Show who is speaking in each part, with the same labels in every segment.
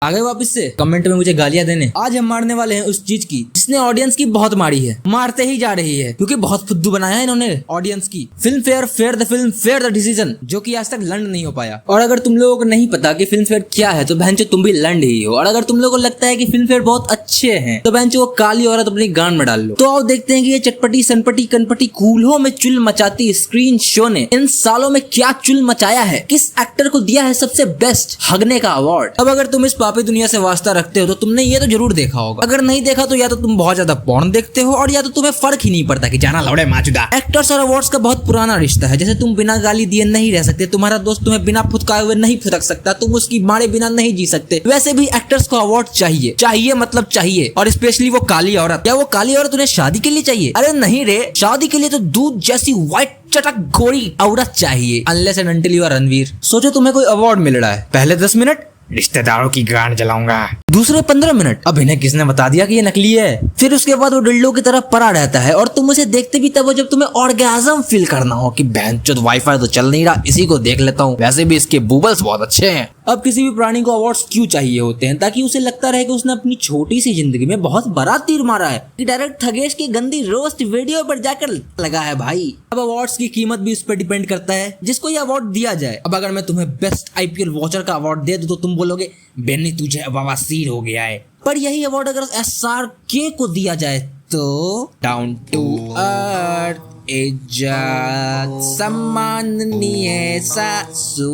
Speaker 1: आ गए वापस से कमेंट में मुझे गालियां देने। आज हम मारने वाले हैं उस चीज की जिसने ऑडियंस की बहुत मारी है, मारते ही जा रही है क्योंकि बहुत फुद्दू बनाया है इन्होंने ऑडियंस की। फिल्म फेयर द डिसीजन, जो कि आज तक लर्न नहीं हो पाया। और अगर तुम लोगों को नहीं पता कि फिल्म फेयर क्या है तो बहनचो तुम भी लर्न ही हो। और अगर तुम लोगों को लगता है कि फिल्म फेयर बहुत अच्छे हैं तो बहनचो वो काली औरत अपनी गांड में डाल लो। तो आओ देखते हैं कि ये चटपटी सनपटी कनपटी कूल्हों में चुल मचाती स्क्रीन शो ने इन सालों में क्या चुल मचाया है, किस एक्टर को दिया है सबसे बेस्ट हगने का अवार्ड। अब अगर तुम इस पापी दुनिया से वास्ता रखते हो तो तुमने ये तो जरूर देखा होगा। अगर नहीं देखा तो या तो तुम बहुत ज्यादा पॉर्न देखते हो और या तो तुम्हें फर्क ही नहीं पड़ता कि जाना लौड़े माचुदा। एक्टर्स और अवार्ड्स का बहुत पुराना रिश्ता है। जैसे तुम बिना गाली दिए नहीं रह सकते, तुम्हारा दोस्त तुम्हें बिना फुदकाए हुए नहीं फुदक सकता, तुम उसकी मारे बिना नहीं जी सकते, वैसे भी एक्टर्स को अवार्ड चाहिए। चाहिए मतलब चाहिए। और स्पेशली वो काली औरत। क्या वो काली औरत उन्हें शादी के लिए चाहिए? अरे नहीं रे, शादी के लिए तो दूध जैसी व्हाइट चटक गोरी औरत चाहिए। Unless and until you are Ranveer. सोचो तुम्हें कोई अवार्ड मिल रहा है, पहले 10 मिनट रिश्तेदारों की गांड जलाऊंगा, दूसरे 15 मिनट अब इन्हें किसने बता दिया कि ये नकली है। फिर उसके बाद वो डिल्डो की तरफ पड़ा रहता है और तुम उसे देखते भी तब हो जब तुम्हें ऑर्गेज्म फील करना हो कि बहनचोद वाईफाई तो चल नहीं रहा, इसी को देख लेता हूँ, वैसे भी इसके बूबल्स बहुत अच्छे हैं। अब किसी भी प्राणी को अवार्ड्स क्यों चाहिए होते हैं? ताकि उसे लगता रहे कि उसने अपनी छोटी सी जिंदगी में बहुत बड़ा तीर मारा है कि डायरेक्ट थगेश की गंदी रोस्ट वीडियो पर जाकर लगा है भाई। अब अवार्ड्स की कीमत भी उस पर डिपेंड करता है जिसको ये अवार्ड दिया जाए। अब अगर मैं तुम्हें बेस्ट आईपीएल वॉचर का अवार्ड दे दूं तो तुम बोलोगे बेन्नी तुझे बवासीर हो गया है। पर यही अवार्ड अगर एसआरके को दिया जाए तो डाउन टू अर्थ, इज्जत, सम्माननीय सासू।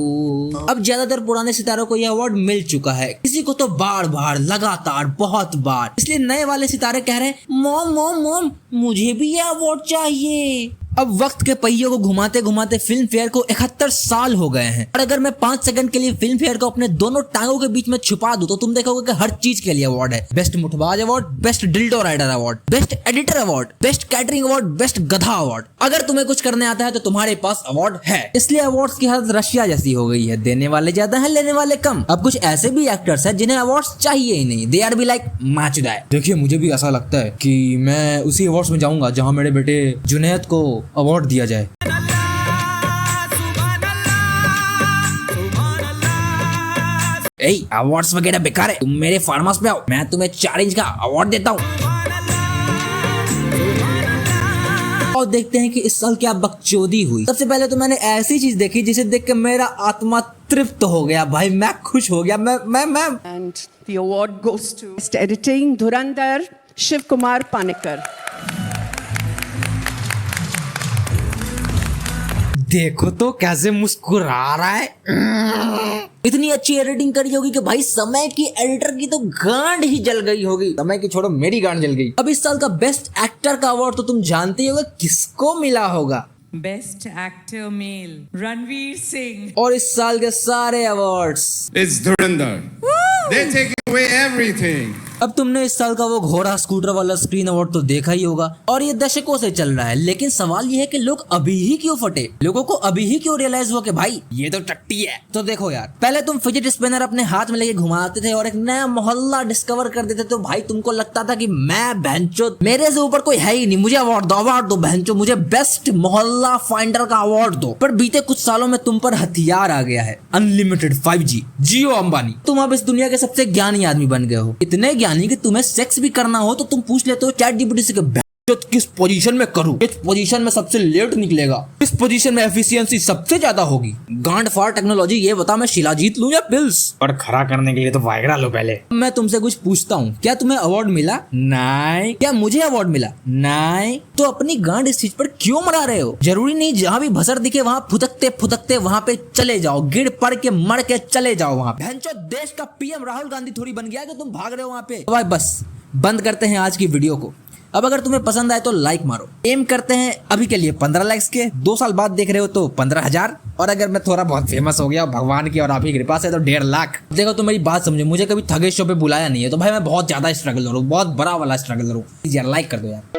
Speaker 1: अब ज्यादातर पुराने सितारों को यह अवार्ड मिल चुका है, किसी को तो बार बार लगातार बहुत बार। इसलिए नए वाले सितारे कह रहे हैं मॉम मॉम मॉम मुझे भी यह अवार्ड चाहिए। अब वक्त के पहियों को घुमाते घुमाते फिल्म फेयर को 71 साल हो गए हैं। और अगर मैं 5 सेकंड के लिए फिल्म फेयर को अपने दोनों टांगों के बीच में छुपा दूं तो तुम देखोगे कि हर चीज के लिए अवार्ड है। बेस्ट मुठबाज award, best dildo rider award, best editor award, best catering award, best गधा अवार्ड। अगर तुम्हें कुछ करने आता है तो तुम्हारे पास अवार्ड है। इसलिए अवार्ड्स की हालत रशिया जैसी हो गई है, देने वाले ज्यादा है, लेने वाले कम। अब कुछ ऐसे भी एक्टर्स हैं जिन्हें अवार्ड्स चाहिए ही नहीं, दे आर बी लाइक माचुदा। देखिए मुझे भी ऐसा लगता है कि मैं उसी अवार्ड्स में जाऊंगा जहां मेरे बेटे जुनैद को अवार्ड दिया जाए। अवार्ड्स वगैरह बेकार है, तुम मेरे फार्म हाउस पे आओ, मैं तुम्हें 4 इंच का अवार्ड देता हूँ। और देखते हैं कि इस साल क्या बकचोदी हुई। सबसे पहले तो मैंने ऐसी चीज देखी जिसे देख के मेरा आत्मा तृप्त हो गया भाई, मैं खुश हो गया। मैं
Speaker 2: and the award goes to best editing Dhurandhar Shiv Kumar Panekar.
Speaker 1: देखो तो कैसे मुस्कुरा रहा है। इतनी अच्छी एडिटिंग करी होगी कि भाई समय की एडिटर की तो गांड ही जल गई होगी। समय की छोड़ो मेरी गांड जल गई। अब इस साल का बेस्ट एक्टर का अवार्ड तो तुम जानते ही होगे किसको मिला होगा।
Speaker 3: Best actor male Ranveer Singh.
Speaker 1: और इस साल के सारे awards
Speaker 4: It's Dhurandhar. They take away everything.
Speaker 1: अब तुमने इस साल का वो घोड़ा स्कूटर वाला स्क्रीन अवार्ड तो देखा ही होगा और ये दशकों से चल रहा है। लेकिन सवाल ये है कि लोग अभी ही क्यों फटे, लोगों को अभी ही क्यों रियलाइज हुआ कि भाई ये तो टट्टी है। तो देखो यार, पहले तुम फिजेट स्पिनर अपने हाथ में लेके घुमाते थे और एक नया मोहल्ला डिस्कवर कर देते तो भाई तुमको लगता था कि मैं बहनचोद, मेरे से ऊपर कोई है ही नहीं, मुझे अवार्ड दो बहनचोद, मुझे बेस्ट मोहल्ला फाइंडर का अवार्ड दो। पर बीते कुछ सालों में तुम पर हथियार आ गया है, अनलिमिटेड 5G, जियो अंबानी। तुम अब इस दुनिया के सबसे ज्ञानी आदमी बन गए हो, इतने ज्ञानी कि तुम्हें सेक्स भी करना हो तो तुम पूछ लेते हो चैट जीपीटी से किस पोजीशन में करूं, किस पोजीशन में सबसे लेट निकलेगा, किस पोजीशन में एफिशिएंसी सबसे ज्यादा होगी। गांड फाड़ टेक्नोलॉजी, ये बता मैं शिलाजीत लूं या पिल्स? और खड़ा करने के लिए तो वाइग्रा लो पहले। मैं तुमसे कुछ पूछता हूँ, क्या तुम्हें अवार्ड मिला? नहीं। क्या मुझे अवार्ड मिला? नहीं। तो अपनी गांड इस चीज पर क्यों मरा रहे हो? जरूरी नहीं जहाँ भी भसर दिखे वहाँ फुदकते फुदकते वहाँ पे चले जाओ, गिर पड़ के मर के चले जाओ वहाँ। भैंचो देश का पीएम राहुल गांधी थोड़ी बन गया कि तुम भाग रहे हो वहाँ पे। भाई बस बंद करते हैं आज की वीडियो को। अब अगर तुम्हें पसंद आए तो लाइक मारो। एम करते हैं अभी के लिए 15 लाइक्स के। 2 साल बाद देख रहे हो तो 15,000। और अगर मैं थोड़ा बहुत फेमस हो गया भगवान की और आप ही कृपा से तो 1.5 लाख। देखो तो मेरी बात समझो, मुझे कभी थगेश शो पे बुलाया नहीं है तो भाई मैं बहुत ज्यादा स्ट्रगल करूँ, बहुत बड़ा वाला स्ट्रगल करूँ। यार लाइक कर दो यार।